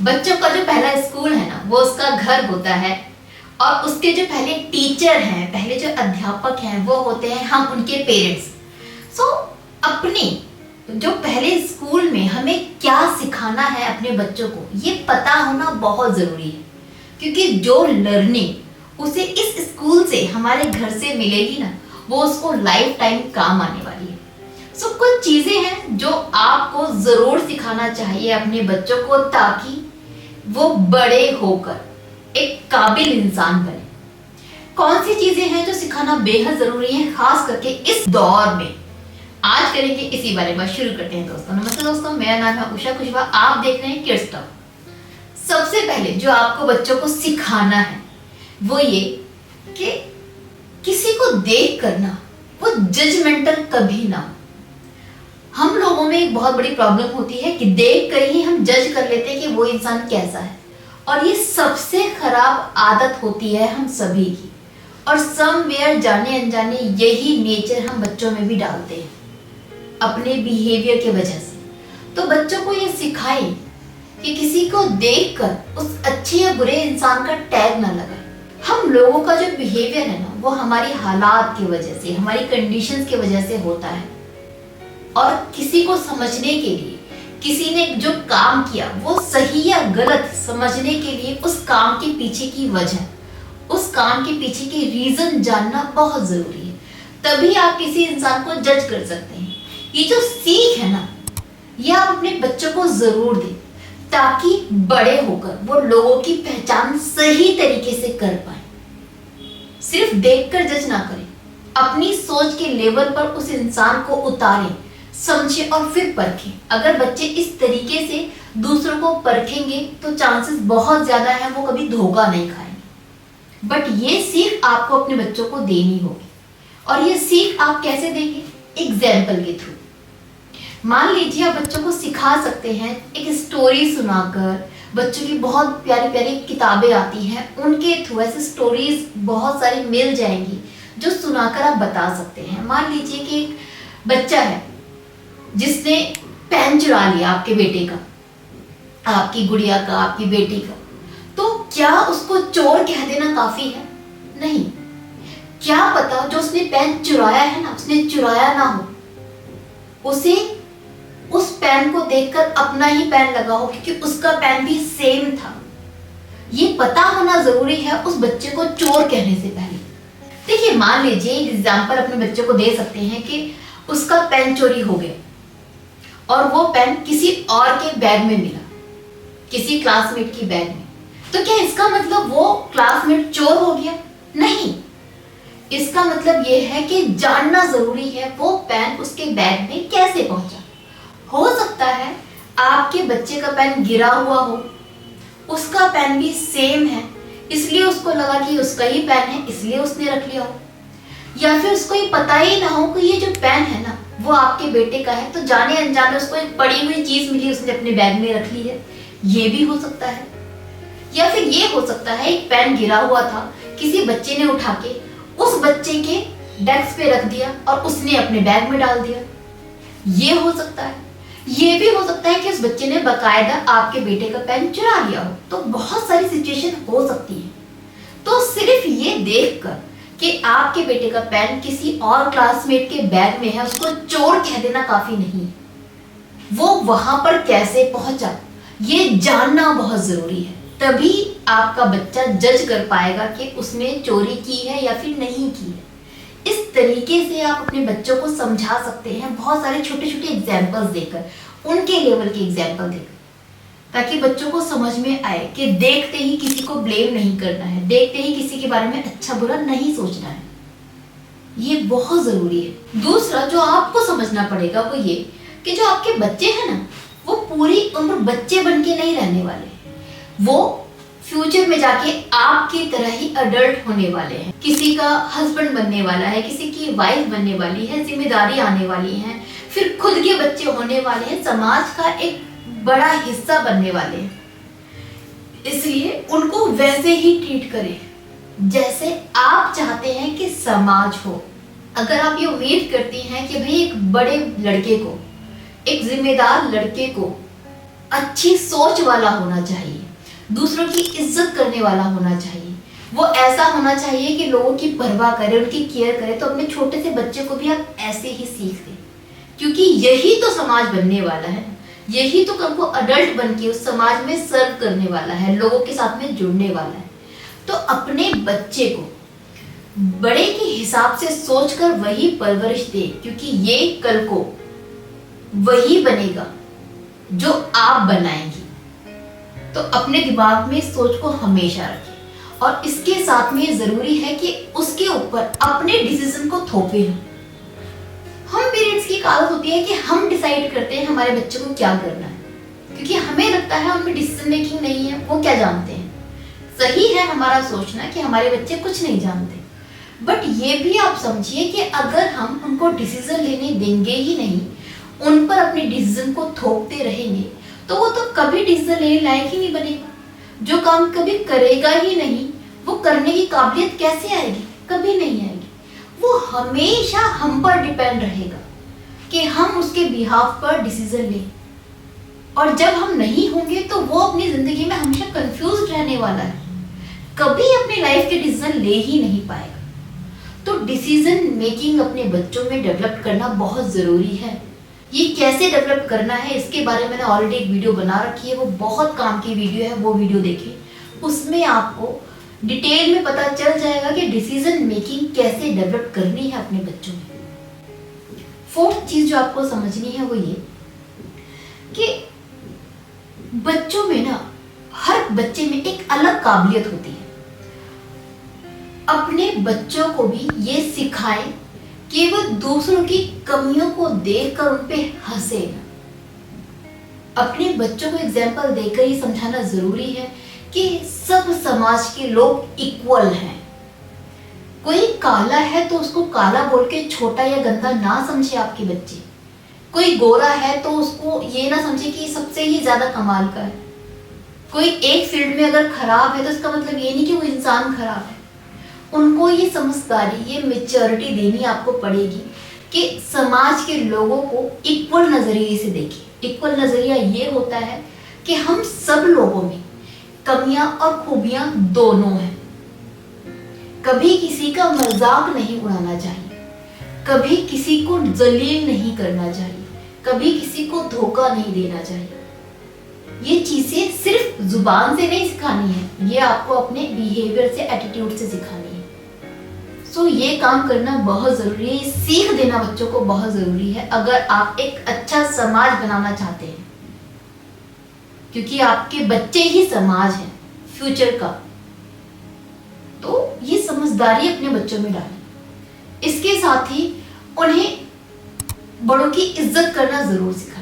बच्चों का जो पहला स्कूल है ना, वो उसका घर होता है। और उसके जो पहले टीचर हैं, पहले जो अध्यापक हैं, वो होते हैं हम उनके पेरेंट्स। सो अपने जो पहले स्कूल में हमें क्या सिखाना है अपने बच्चों को, ये पता होना बहुत ज़रूरी है। क्योंकि जो लर्निंग उसे इस स्कूल से, हमारे घर से मिलेगी ना, वो उसको लाइफ टाइम काम आने वाली है। सो कुछ चीज़ें हैं जो आपको ज़रूर सिखाना चाहिए अपने बच्चों को, ताकि वो बड़े होकर एक काबिल इंसान बने। कौन सी चीज़ें हैं जो सिखाना बेहद ज़रूरी है, खास करके इस दौर में, आज करेंगे इसी बारे में। शुरू करते हैं दोस्तों। नमस्ते दोस्तों, मेरा नाम है उषा कुशवाहा, आप देख रहे हैं किड्स टॉक। सबसे पहले जो आपको बच्चों को सिखाना है वो ये कि किसी को देख कर ना वो जजमेंटल कभी ना हो। हम लोगों में एक बहुत बड़ी प्रॉब्लम होती है कि देख कर ही हम जज कर लेते हैं कि वो इंसान कैसा है, और ये सबसे खराब आदत होती है हम सभी की। और समवेयर जाने अनजाने यही नेचर हम बच्चों में भी डालते हैं अपने बिहेवियर की वजह से। तो बच्चों को ये सिखाएं कि किसी को देखकर उस अच्छे या बुरे इंसान का टैग ना लगाएं। हम लोगों का जो बिहेवियर है ना, वो हमारी हालात की वजह से, हमारी कंडीशंस की वजह से होता है। और किसी को समझने के लिए, किसी ने जो काम किया वो सही या गलत समझने के लिए, उस काम के पीछे की वजह, उस काम के पीछे की रीजन जानना बहुत जरूरी है। तभी आप किसी इंसान को जज कर सकते हैं। ये जो सीख है ना, ये आप अपने बच्चों को जरूर दें, ताकि बड़े होकर वो लोगों की पहचान सही तरीके से कर पाए। सिर्फ देखकर जज ना करें, अपनी सोच के लेवल पर उस इंसान को उतारें, समझें और फिर परखें। अगर बच्चे इस तरीके से दूसरों को परखेंगे तो चांसेस बहुत ज्यादा है वो कभी धोखा नहीं खाएंगे। बट ये सीख आपको अपने बच्चों को देनी होगी। और ये सीख आप कैसे देंगे? एग्जाम्पल के थ्रू। मान लीजिए आप बच्चों को सिखा सकते हैं एक स्टोरी सुनाकर। बच्चों की बहुत प्यारी प्यारी किताबें आती हैं, उनके थ्रू ऐसे स्टोरीज बहुत सारी मिल जाएंगी जो सुनाकर आप बता सकते हैं। मान लीजिए कि एक बच्चा है जिसने पेन चुरा लिया आपके बेटे का, आपकी गुड़िया का, आपकी बेटी का, तो क्या उसको चोर कह देना काफी है? नहीं। क्या पता जो उसने पेन चुराया है ना, उसने चुराया ना हो, उसे उस पेन को देखकर अपना ही पेन लगा हो, क्योंकि उसका पेन भी सेम था। ये पता होना जरूरी है उस बच्चे को चोर कहने से पहले। देखिए, मान लीजिए एक एग्जाम्पल अपने बच्चे को दे सकते हैं कि उसका पेन चोरी हो गया और वो पेन किसी और के बैग में मिला, किसी क्लासमेट की बैग में। तो क्या इसका मतलब वो क्लासमेट चोर हो गया? नहीं। इसका मतलब ये है कि जानना जरूरी है वो पेन उसके बैग में कैसे पहुंचा। हो सकता है आपके बच्चे का पेन गिरा हुआ हो, उसका पेन भी सेम है, इसलिए उसको लगा कि उसका ही पेन है, इसलिए उसने रख लिया हो। या फिर उसको ये पता ही ना हो कि ये जो पेन है ना, वो आपके बेटे का है, तो जाने अनजाने उसको एक पड़ी हुई चीज मिली, उसने अपने बैग में रख ली है। ये भी हो सकता है। या फिर ये हो सकता है एक पेन गिरा हुआ था, किसी बच्चे ने उठा के उस बच्चे के डेस्क पे रख दिया और उसने अपने बैग में डाल दिया। ये हो सकता है। ये भी हो सकता है कि उस बच्चे ने बकायदा आपके बेटे का पेन चुरा लिया हो। तो बहुत सारी सिचुएशन हो सकती है। तो सिर्फ ये देखकर कि आपके बेटे का पेन किसी और क्लासमेट के बैग में है, उसको चोर कह देना काफी नहीं। वो वहां पर कैसे पहुंचा, ये जानना बहुत जरूरी है। तभी आपका बच्चा जज कर पाएगा कि उसने चोरी की है या फिर नहीं की है। इस तरीके से आप अपने बच्चों को समझा सकते हैं, बहुत सारे छोटे छोटे एग्जाम्पल्स देकर, उनके लेवल के एग्जाम्पल देकर, ताकि बच्चों को समझ में आए कि देखते ही किसी को ब्लेम नहीं करना है, देखते ही किसी के बारे में अच्छा बुरा नहीं सोचना है। ये बहुत जरूरी है। दूसरा जो आपको समझना पड़ेगा वो ये कि जो आपके बच्चे हैं ना, वो पूरी उम्र बच्चे बन के नहीं रहने वाले। वो फ्यूचर में जाके आपकी तरह ही अडल्ट होने वाले हैं। किसी का हस्बैंड बनने वाला है, किसी की वाइफ बनने वाली है, जिम्मेदारी आने वाली है, फिर खुद के बच्चे होने वाले हैं, समाज का एक बड़ा हिस्सा बनने वाले हैं। इसलिए उनको वैसे ही ट्रीट करें जैसे आप चाहते हैं कि समाज हो। अगर आप ये उम्मीद करती हैं कि भाई एक बड़े लड़के को, एक जिम्मेदार लड़के को अच्छी सोच वाला होना चाहिए, दूसरों की इज्जत करने वाला होना चाहिए, वो ऐसा होना चाहिए कि लोगों की परवाह करे, उनकी केयर करे। तो अपने छोटे से बच्चे को भी आप ऐसे ही सीख दें, क्योंकि यही तो समाज बनने वाला है, यही तो कल को अडल्ट बन के उस समाज में सर्व करने वाला है, लोगों के साथ में जुड़ने वाला है। तो अपने बच्चे को बड़े के हिसाब से सोचकर वही परवरिश दे, क्योंकि ये कल को वही बनेगा जो आप बनाएंगी। तो अपने दिमाग में इस सोच को हमेशा रखें, और इसके साथ में जरूरी है कि उसके ऊपर अपने डिसीजन को थोपे ना। हम पेरेंट्स की एक आदत होती है कि हम डिसाइड करते हैं हमारे बच्चे को क्या करना है, क्योंकि हमें लगता है उनमें डिसीजन मेकिंग नहीं है, वो क्या जानते हैं। सही है हमारा सोचना कि हमारे बच्चे कुछ नहीं जानते, बट ये भी आप समझिए कि अगर हम उनको डिसीजन लेने देंगे ही नहीं, उन पर अपने डिसीजन को थोपते रहेंगे, तो वो तो कभी डिसीजन लेने लायक ही नहीं बनेगा। जो काम कभी करेगा ही नहीं, वो करने की काबिलियत कैसे आएगी? कभी नहीं आएगी। वो हमेशा हम पर डिपेंड रहेगा कि हम उसके बिहाफ पर डिसीजन लें, और जब हम नहीं होंगे तो वो अपनी जिंदगी में हमेशा कंफ्यूज रहने वाला है, कभी अपनी लाइफ के डिसीजन ले ही नहीं पाएगा। तो डिसीजन मेकिंग अपने बच्चों में डेवलप करना बहुत जरूरी है। ये कैसे डेवलप करना है इसके बारे में मैंने ऑलरेडी एक वीडियो बना रखी है, वो बहुत काम की वीडियो है, वो वीडियो देखें। उसमें आपको डिटेल में पता चल जाएगा कि डिसीजन मेकिंग कैसे डेवलप करनी है अपने बच्चों में। फोर्थ चीज जो आपको समझनी है वो ये कि बच्चों में ना, हर बच्चे में एक अलग काबिलियत होती है। अपने बच्चों को भी ये सिखाएं कि वो दूसरों की कमियों को देखकर उन पे हंसे ना। अपने बच्चों को एग्जाम्पल देकर ही समझाना जरूरी है कि सब समाज के लोग इक्वल हैं। कोई काला है तो उसको काला बोल के छोटा या गंदा ना समझे आपके बच्चे। कोई गोरा है तो उसको ये ना समझे कि सबसे ही ज्यादा कमाल का है। कोई एक फील्ड में अगर खराब है तो इसका मतलब ये नहीं कि वो इंसान खराब है। उनको ये समझदारी, ये मेच्योरिटी देनी आपको पड़ेगी कि समाज के लोगों को इक्वल नजरिए से देखें। इक्वल नजरिया ये होता है कि हम सब लोगों में कमियां और खूबियां दोनों हैं। कभी किसी का मजाक नहीं उड़ाना चाहिए, कभी किसी को जलील नहीं करना चाहिए, कभी किसी को धोखा नहीं देना चाहिए। ये चीजें सिर्फ जुबान से नहीं सिखानी है, ये आपको अपने बिहेवियर से, एटीट्यूड से सिखानी है। सो ये काम करना बहुत जरूरी है, सीख देना बच्चों को बहुत जरूरी है अगर आप एक अच्छा समाज बनाना चाहते हैं, क्योंकि आपके बच्चे ही समाज हैं फ्यूचर का। तो ये समझदारी अपने बच्चों में डालें। इसके साथ ही उन्हें बड़ों की इज्जत करना जरूर सिखाएं।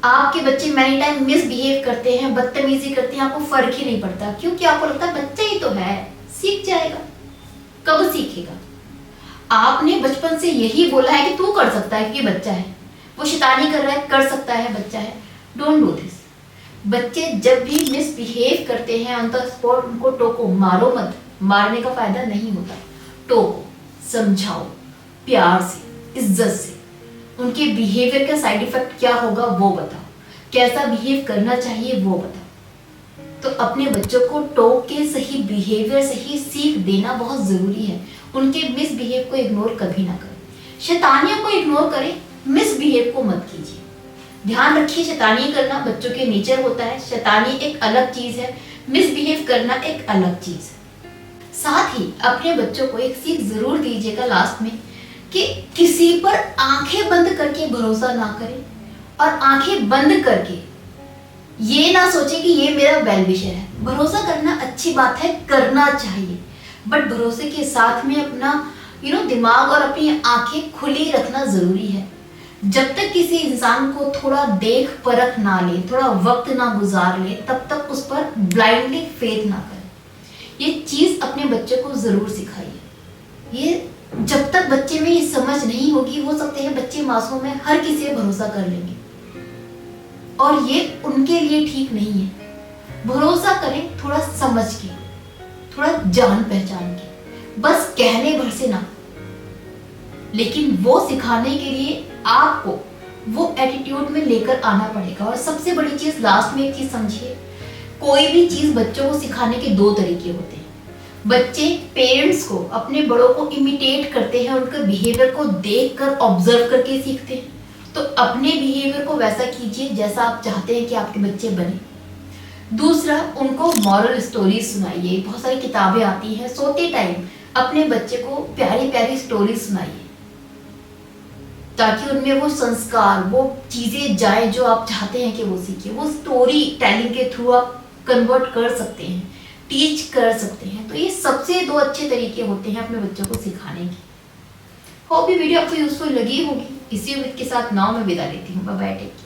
आपके बच्चे मैनी टाइम मिसबिहेव करते हैं, बदतमीजी करते हैं, आपको फर्क ही नहीं पड़ता, क्योंकि आपको लगता है बच्चा ही तो है, सीख जाएगा। कब सीखेगा? आपने बचपन से यही बोला है कि तू कर सकता है क्योंकि बच्चा है, वो शैतानी कर रहा है, कर सकता है, बच्चा है। Don't do this. बच्चे जब भी मिसबिहेव करते हैं ऑन द स्पॉट उनको टोको, मारो मत। मारने का फायदा नहीं होता। टोको, समझाओ, प्यार से, इज्जत से। उनके बिहेवियर का साइड इफेक्ट क्या होगा वो बताओ, कैसा बिहेव करना चाहिए वो बताओ। तो अपने बच्चों को टोक के सही बिहेवियर से ही सीख देना बहुत जरूरी है। उनके मिसबिहेव को इग्नोर कभी ना करें। शैतानियों को इग्नोर करें, मिसबिहेव को मत कीजिए। ध्यान रखिए, शैतानी करना बच्चों के नेचर होता है। शैतानी एक अलग चीज है, मिसबिहेव करना एक अलग चीज है। साथ ही अपने बच्चों को एक सीख जरूर दीजिएगा लास्ट में कि किसी पर आंखें बंद करके भरोसा ना करें, और आंखें बंद करके ये ना सोचे कि ये मेरा वेल विशर है। भरोसा करना अच्छी बात है, करना चाहिए, बट भरोसे के साथ में अपना दिमाग और अपनी आंखें खुली रखना जरूरी है। जब तक किसी इंसान को थोड़ा देख परख ना ले, थोड़ा वक्त ना गुजार ले, तब तक उस पर ब्लाइंडली फेथ ना करें। ये चीज अपने बच्चे को जरूर सिखाइए। ये जब तक बच्चे में ये समझ नहीं होगी, हो सकते हैं बच्चे मासूम है, हर किसी पे भरोसा कर लेंगे, और ये उनके लिए ठीक नहीं है। भरोसा करें थोड़ा समझ के, थोड़ा जान पहचान के, बस कहने भर से ना। लेकिन वो सिखाने के लिए आपको वो एटीट्यूड में लेकर आना पड़ेगा। और सबसे बड़ी चीज लास्ट में एक चीज समझिए, कोई भी चीज बच्चों को सिखाने के दो तरीके होते हैं। बच्चे पेरेंट्स को, अपने बड़ों को इमिटेट करते हैं, उनके बिहेवियर को देखकर ऑब्जर्व करके सीखते हैं। तो अपने बिहेवियर को वैसा कीजिए जैसा आप चाहते हैं कि आपके बच्चे बने। दूसरा, उनको मॉरल स्टोरी सुनाइए। बहुत सारी किताबें आती हैं, सोते टाइम अपने बच्चे को प्यारी प्यारी स्टोरी सुनाइए, ताकि उनमें वो संस्कार, वो चीजें जाए जो आप चाहते हैं कि वो सीखे। वो स्टोरी टेलिंग के थ्रू आप कन्वर्ट कर सकते हैं, टीच कर सकते हैं। तो ये सबसे दो अच्छे तरीके होते हैं अपने बच्चों को सिखाने के। होप ये वीडियो आपको यूजफुल लगी होगी। इसी उम्मीद के साथ नाउ मैं विदा लेती हूँ। Bye bye, take care.